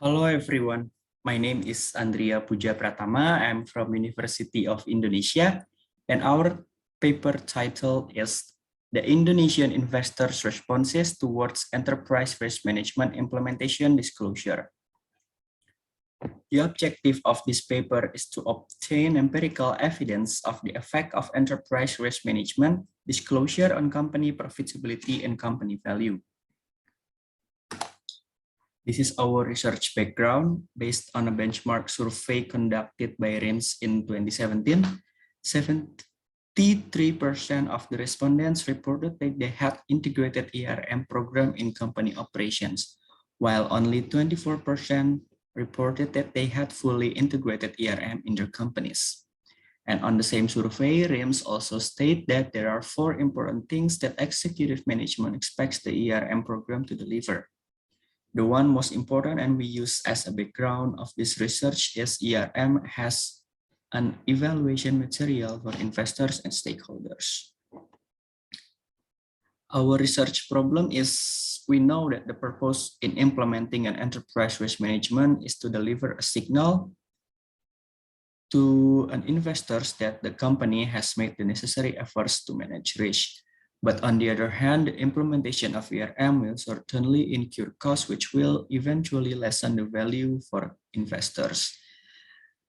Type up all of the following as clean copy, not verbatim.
Hello everyone, my name is Andrea Puja Pratama. I'm from University of Indonesia, and our paper title is The Indonesian Investors' Responses Towards Enterprise Risk Management Implementation Disclosure. The objective of this paper is to obtain empirical evidence of the effect of enterprise risk management disclosure on company profitability and company value. This is our research background based on a benchmark survey conducted by RIMS in 2017. 73% of the respondents reported that they had integrated ERM program in company operations, while only 24% reported that they had fully integrated ERM in their companies. And on the same survey, RIMS also state that there are 4 important things that executive management expects the ERM program to deliver. The one most important and we use as a background of this research is ERM has an evaluation material for investors and stakeholders. Our research problem is we know that the purpose in implementing an enterprise risk management is to deliver a signal to an investors that the company has made the necessary efforts to manage risk. But on the other hand, the implementation of ERM will certainly incur costs, which will eventually lessen the value for investors.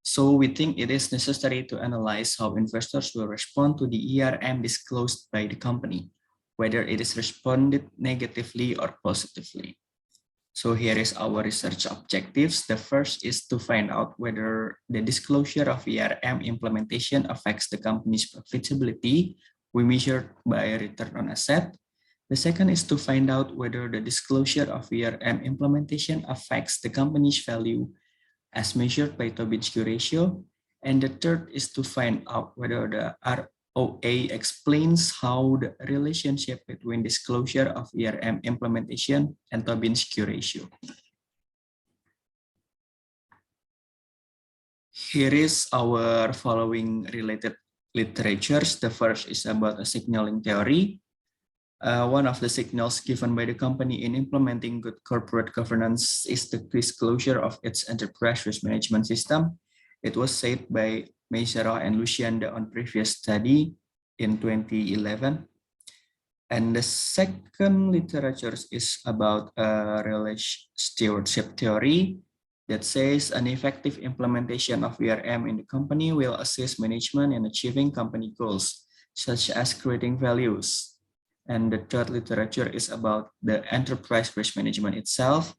So we think it is necessary to analyze how investors will respond to the ERM disclosed by the company, whether it is responded negatively or positively. So here is our research objectives. The first is to find out whether the disclosure of ERM implementation affects the company's profitability. We measure by return on asset. The second is to find out whether the disclosure of ERM implementation affects the company's value as measured by Tobin-Skew ratio. And the third is to find out whether the ROA explains how the relationship between disclosure of ERM implementation and Tobin-Skew ratio. Here is our following related literatures. The first is about a signaling theory. One of the signals given by the company in implementing good corporate governance is the disclosure of its enterprise risk management system. It was said by Meissara and Lucianda on previous study in 2011. And the second literature is about a relation stewardship theory that says an effective implementation of ERM in the company will assist management in achieving company goals, such as creating values. And the third literature is about the enterprise risk management itself.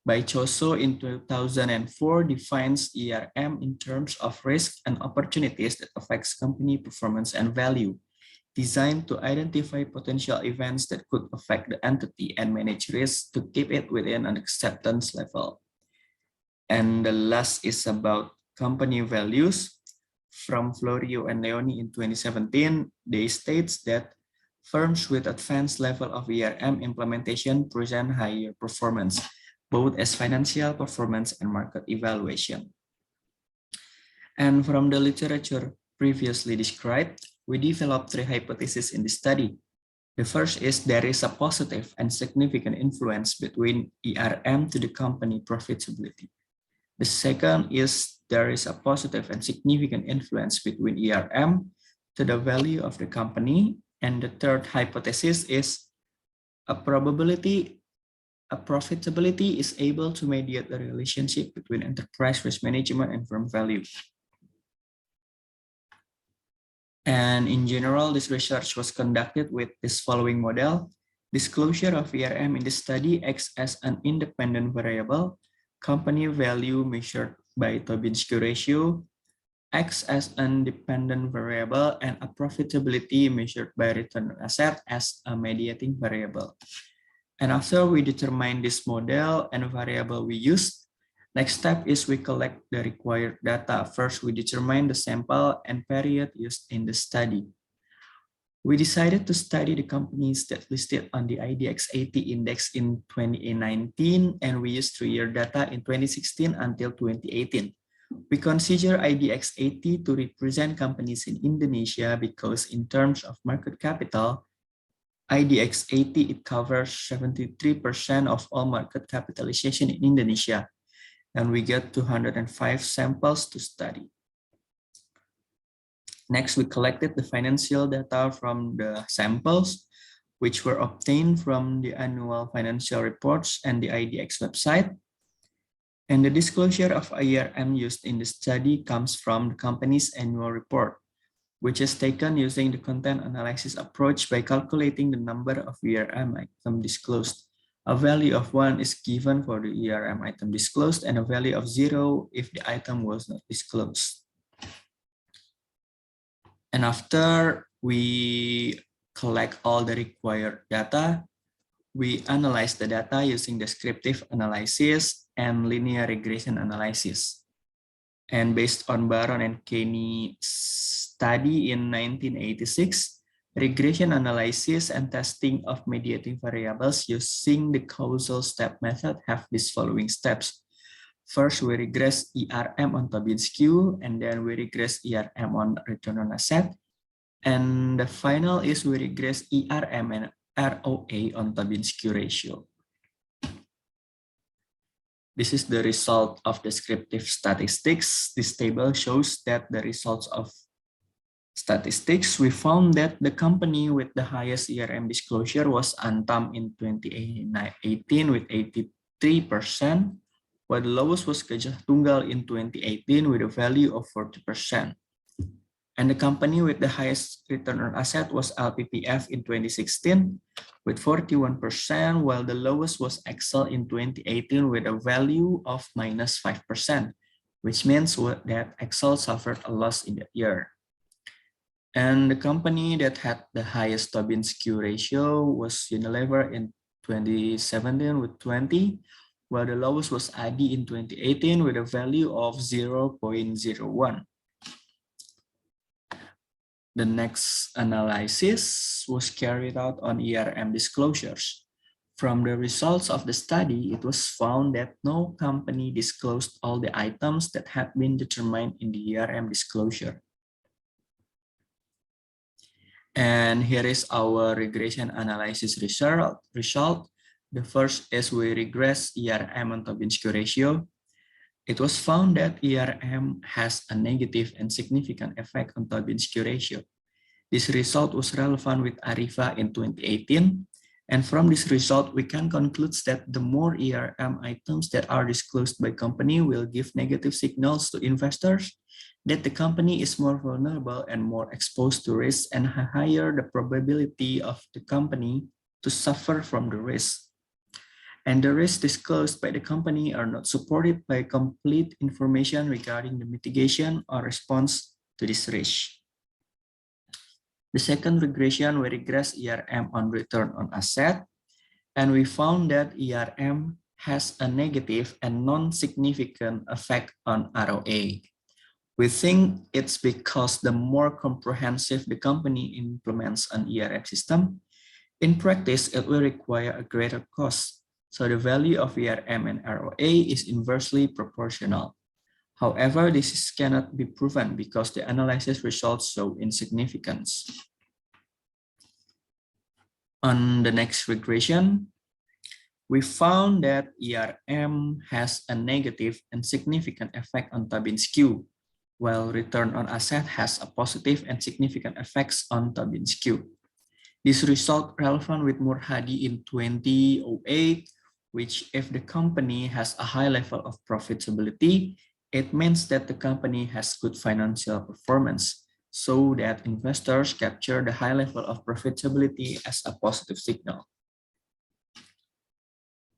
By Choso in 2004 defines ERM in terms of risk and opportunities that affects company performance and value, designed to identify potential events that could affect the entity and manage risk to keep it within an acceptance level. And the last is about company values. From Florio and Leoni in 2017, they states that firms with advanced level of ERM implementation present higher performance, both as financial performance and market evaluation. And from the literature previously described, we developed 3 hypotheses in this study. The first is there is a positive and significant influence between ERM to the company profitability. The second is there is a positive and significant influence between ERM to the value of the company. And the third hypothesis is a profitability is able to mediate the relationship between enterprise risk management and firm value. And in general, this research was conducted with this following model. Disclosure of ERM in the study acts as an independent variable. Company value measured by Tobin-Skew ratio acts as an independent variable, and a profitability measured by return on asset as a mediating variable. And after we determine this model and variable we used, next step is we collect the required data. First, we determine the sample and period used in the study. We decided to study the companies that listed on the IDX 80 index in 2019, and we used 3-year data in 2016 until 2018. We consider IDX 80 to represent companies in Indonesia because in terms of market capital, IDX 80, it covers 73% of all market capitalization in Indonesia. and we get 205 samples to study. Next, we collected the financial data from the samples, which were obtained from the annual financial reports and the IDX website. And the disclosure of ERM used in the study comes from the company's annual report, which is taken using the content analysis approach by calculating the number of ERM items disclosed. A value of 1 is given for the ERM item disclosed and a value of 0 if the item was not disclosed. And after we collect all the required data, we analyze the data using descriptive analysis and linear regression analysis. And based on Baron and Kenny study in 1986, regression analysis and testing of mediating variables using the causal step method have these following steps. First, we regress ERM on Tobin skew, and then we regress ERM on return on asset. And the final is we regress ERM and ROA on Tobin skew ratio. This is the result of descriptive statistics. This table shows that the results of statistics, we found that the company with the highest ERM disclosure was Antam in 2018 with 83%, while the lowest was Gajah Tunggal in 2018 with a value of 40%. And the company with the highest return on asset was LPPF in 2016 with 41%, while the lowest was Excel in 2018 with a value of -5%, which means that Excel suffered a loss in that year. And the company that had the highest Tobin skew ratio was Unilever in 2017 with 20, while the lowest was ADI in 2018 with a value of 0.01. The next analysis was carried out on ERM disclosures. From the results of the study, it was found that no company disclosed all the items that had been determined in the ERM disclosure. And here is our regression analysis result. The first is we regress ERM on Tobin skew ratio. It was found that ERM has a negative and significant effect on Tobin skew ratio. This result was relevant with Arifa in 2018. And from this result, we can conclude that the more ERM items that are disclosed by company will give negative signals to investors that the company is more vulnerable and more exposed to risk and higher the probability of the company to suffer from the risk. And the risks disclosed by the company are not supported by complete information regarding the mitigation or response to this risk. The second regression, we regress ERM on return on asset, and we found that ERM has a negative and non-significant effect on ROA. We think it's because the more comprehensive the company implements an ERM system, in practice, it will require a greater cost. So the value of ERM and ROA is inversely proportional. However, this cannot be proven because the analysis results show insignificance. On the next regression, we found that ERM has a negative and significant effect on Tobin skew, while return on asset has a positive and significant effects on Tobin skew. This result relevant with Murhadi in 2008, which if the company has a high level of profitability, it means that the company has good financial performance, so that investors capture the high level of profitability as a positive signal.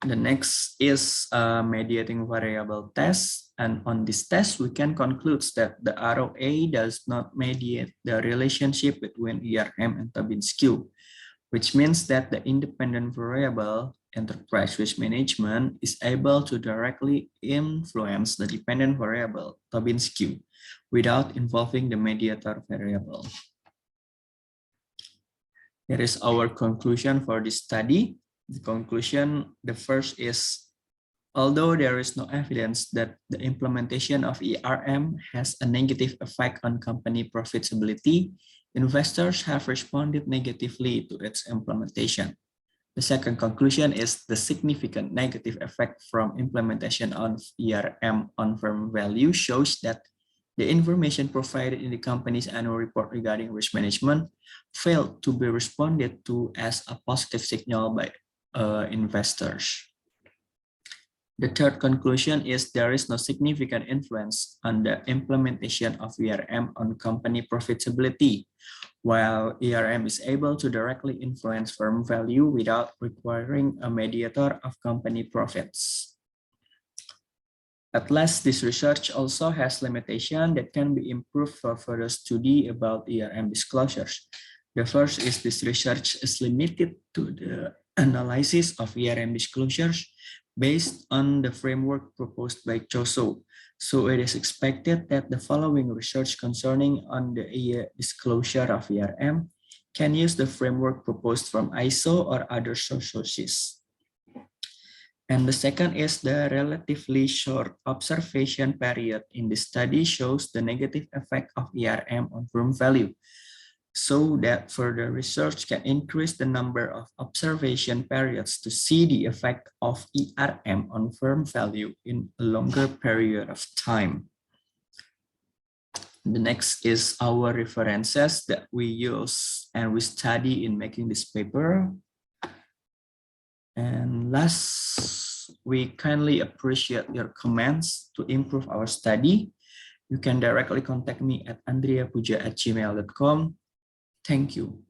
The next is a mediating variable test, and on this test, we can conclude that the ROA does not mediate the relationship between ERM and Tobin skew, which means that the independent variable enterprise risk management is able to directly influence the dependent variable Tobin skew without involving the mediator variable. Here is our conclusion for this study. The conclusion, the first is, although there is no evidence that the implementation of ERM has a negative effect on company profitability, investors have responded negatively to its implementation. The second conclusion is the significant negative effect from implementation of ERM on firm value shows that the information provided in the company's annual report regarding risk management failed to be responded to as a positive signal by investors. The third conclusion is there is no significant influence on the implementation of ERM on company profitability, while ERM is able to directly influence firm value without requiring a mediator of company profits. At last, this research also has limitations that can be improved for further study about ERM disclosures. The first is this research is limited to the analysis of ERM disclosures based on the framework proposed by CHOSO. So it is expected that the following research concerning on the disclosure of ERM can use the framework proposed from ISO or other sources. And the second is the relatively short observation period in the study shows the negative effect of ERM on firm value, so that further research can increase the number of observation periods to see the effect of ERM on firm value in a longer period of time. The next is our references that we use and we study in making this paper. And last, we kindly appreciate your comments to improve our study. You can directly contact me at andreapuja@gmail.com. Thank you.